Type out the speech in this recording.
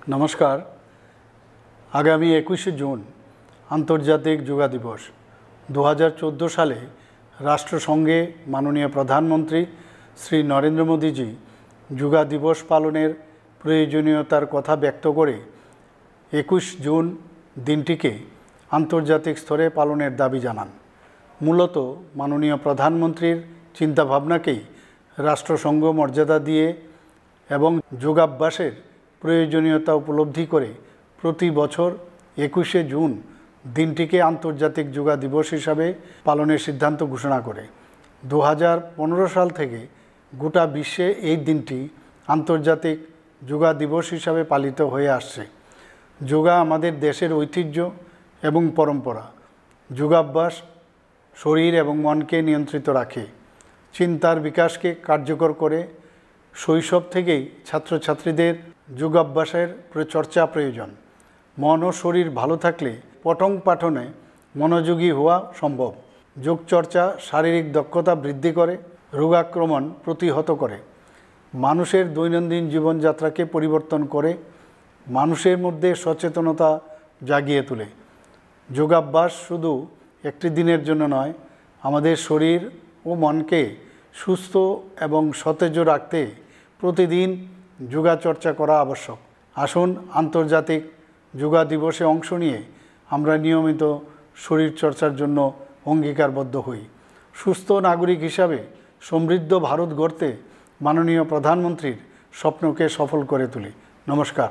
নমস্কার। আগামী 21শে জুন আন্তর্জাতিক যোগা দিবস। 2014 সালে রাষ্ট্রসংঘে মাননীয় প্রধানমন্ত্রী শ্রী নরেন্দ্র মোদীজি যোগা দিবস পালনের প্রয়োজনীয়তার কথা ব্যক্ত করে 21 জুন দিনটিকে আন্তর্জাতিক স্তরে পালনের দাবি জানান। মূলত মাননীয় প্রধানমন্ত্রীর চিন্তাভাবনাকেই রাষ্ট্রসংঘ মর্যাদা দিয়ে এবং যোগাভ্যাসের প্রয়োজনীয়তা উপলব্ধি করে প্রতি বছর 21শে জুন দিনটিকে আন্তর্জাতিক যোগা দিবস হিসাবে পালনের সিদ্ধান্ত ঘোষণা করে। 2015 সাল থেকে গোটা বিশ্বে এই দিনটি আন্তর্জাতিক যোগা দিবস হিসাবে পালিত হয়ে আসছে। যোগা আমাদের দেশের ঐতিহ্য এবং পরম্পরা। যোগাভ্যাস শরীর এবং মনকে নিয়ন্ত্রিত রাখে, চিন্তার বিকাশকে কার্যকর করে। শৈশব থেকেই ছাত্রছাত্রীদের যোগাভ্যাসের চর্চা প্রয়োজন। মন ও শরীর ভালো থাকলে পঠন পাঠনে মনোযোগী হওয়া সম্ভব। যোগচর্চা শারীরিক দক্ষতা বৃদ্ধি করে, রোগাক্রমণ প্রতিহত করে, মানুষের দৈনন্দিন জীবনযাত্রাকে পরিবর্তন করে, মানুষের মধ্যে সচেতনতা জাগিয়ে তোলে। যোগাভ্যাস শুধু একটি দিনের জন্য নয়, আমাদের শরীর ও মনকে সুস্থ এবং সতেজ রাখতে প্রতিদিন যোগাচর্চা করা আবশ্যক। আসুন আন্তর্জাতিক যোগা দিবসে অংশ নিয়ে আমরা নিয়মিত শরীরচর্চার জন্য অঙ্গীকারবদ্ধ হই। সুস্থ নাগরিক হিসাবে সমৃদ্ধ ভারত গড়তে মাননীয় প্রধানমন্ত্রীর স্বপ্নকে সফল করে তুলি। নমস্কার।